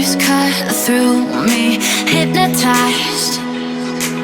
waves cut through me, hypnotized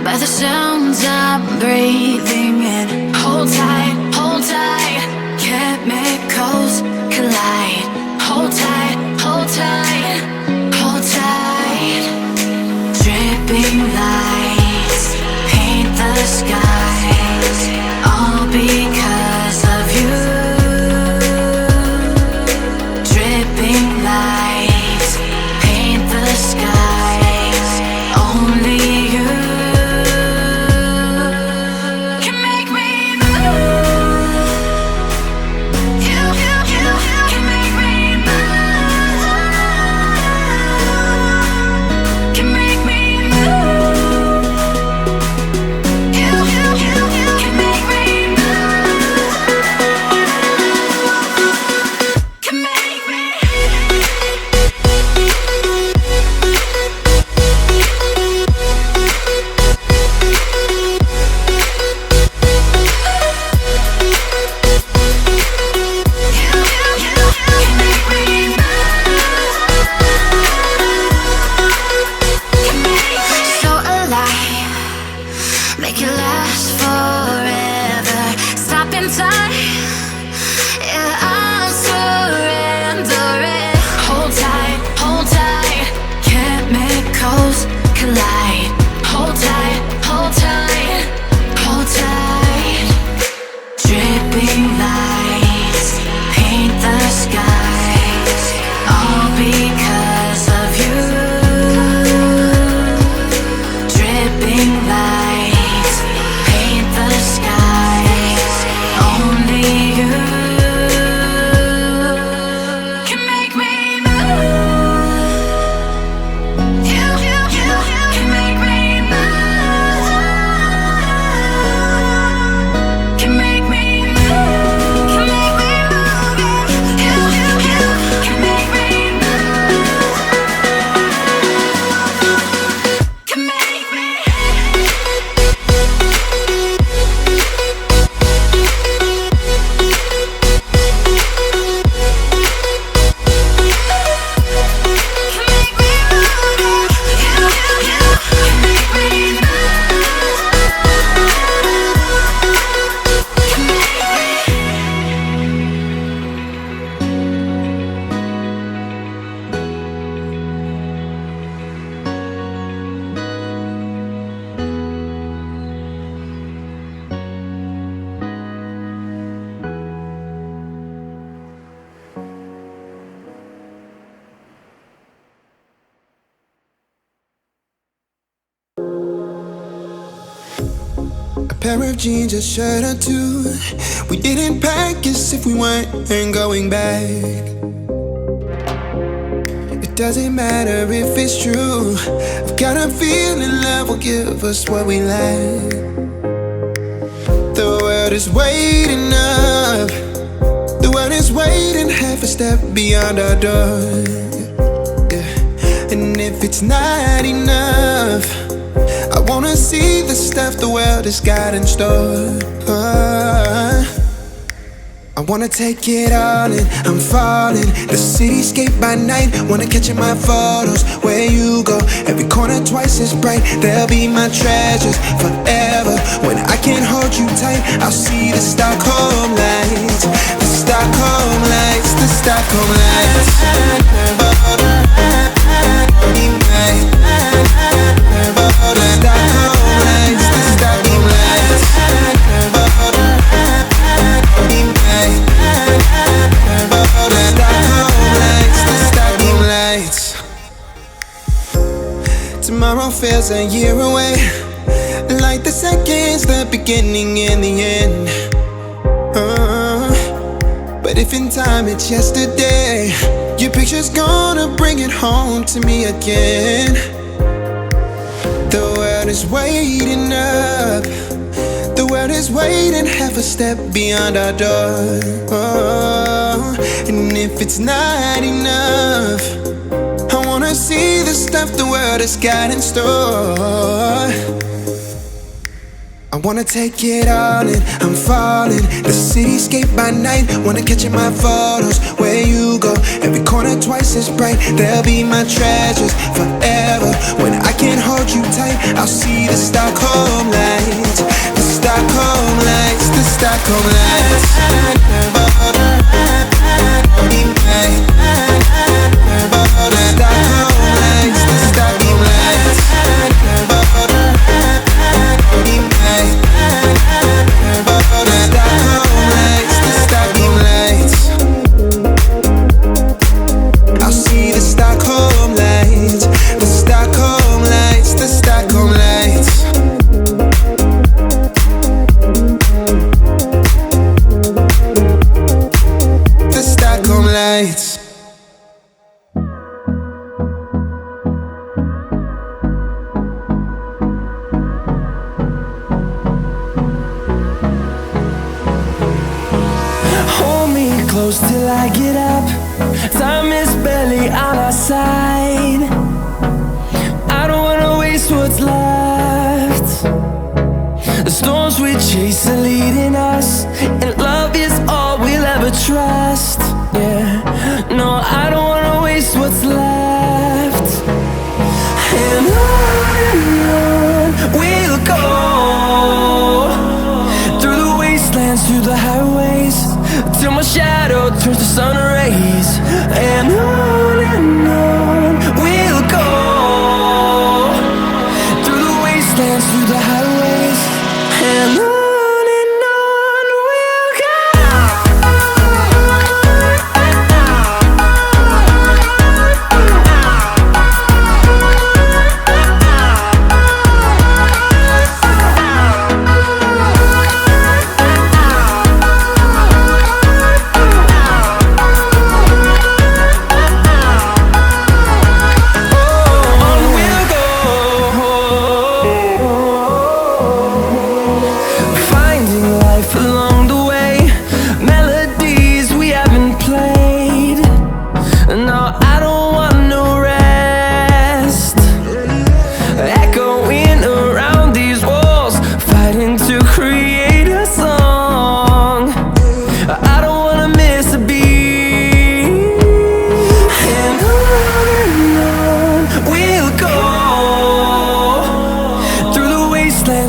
by the sounds I'm breathing in. Hold tight, hold tight, chemicals collide. Hold tight, hold tight, hold tight. Dripping lights paint the skies, all because of you. Dripping lights paint the skies, only you can make me move. You can make me move. Can make me move. You can make me move. Can make me. So alive, make it last forever. Stop in time, yeah, I'm surrendering. Hold tight, chemicals collide. Hold tight, hold tight, hold tight. Dripping lights paint the skies, all because of you. Dripping lights paint the skies, only you can make me move. You can make me move. Can make me move. Can make me move. You can make me move. Can make me. A pair of jeans, a shirt or two. We didn't pack as if we weren't going back. It doesn't matter if it's true. I've got a feeling love will give us what we lack. The world is waiting up. The world is waiting half a step beyond our door. Yeah. And if it's not enough, I wanna see the stuff the world has got in store. I wanna take it all in, I'm falling. The cityscape by night, wanna catch in my photos. Where you go, every corner twice as bright. They'll be my treasures forever. When I can't hold you tight, I'll see the Stockholm lights. The Stockholm lights, the Stockholm lights. Tomorrow feels a year away, like the seconds, the beginning and the end. But if in time it's yesterday, your picture's gonna bring it home to me again. The world is waiting up. The world is waiting half a step beyond our door. And if it's not enough, I wanna see the stuff the world has got in store. I wanna take it all in, I'm falling. The cityscape by night, wanna catch in my photos. Where you go, every corner twice as bright. They'll be my treasures forever. When I can't hold you tight, I'll see the Stockholm lights. The Stockholm lights, the Stockholm lights. The Stockholm lights, the Stockholm lights. I'll see the Stockholm lights, the Stockholm lights, the Stockholm lights. The Stockholm lights. Hold me close till I get up. Time is barely on our side. I don't wanna waste what's left. The storms we chase are leading us, and love is all we'll ever trust. Yeah, no, I don't wanna waste what's left. And on we'll go, through the wastelands, through the highways, till my shadow turns to sun rays. And on we'll go, through the wastelands, through the highways, and on we'll go.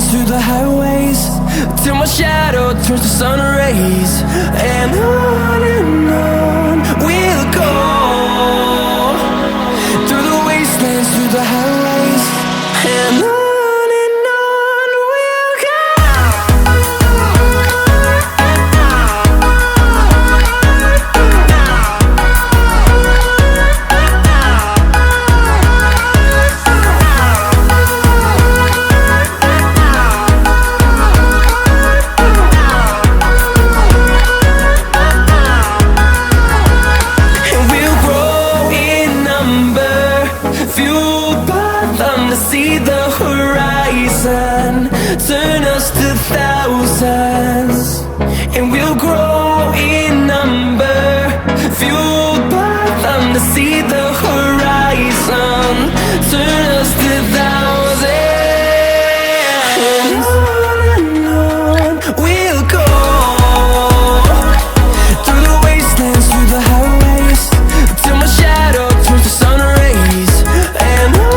Through the highways, till my shadow turns to sun rays. And on we'll go, through the wastelands, through the highways, and on we'll go. See the horizon turn us to thousands, and we'll grow in number, fueled by them to see the horizon turn us to thousands. And on we'll go, through the wastelands, through the highways, till my shadow turns to sun rays. And on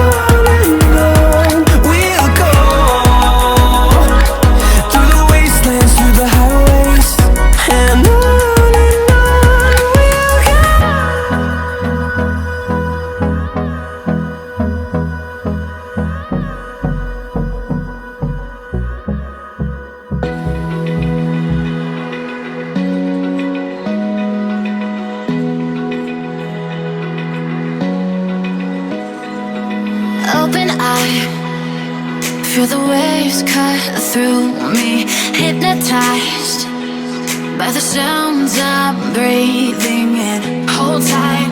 Open eye, feel the waves cut through me. Hypnotized by the sounds I'm breathing in. Hold tight,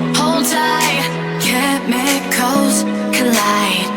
chemicals collide.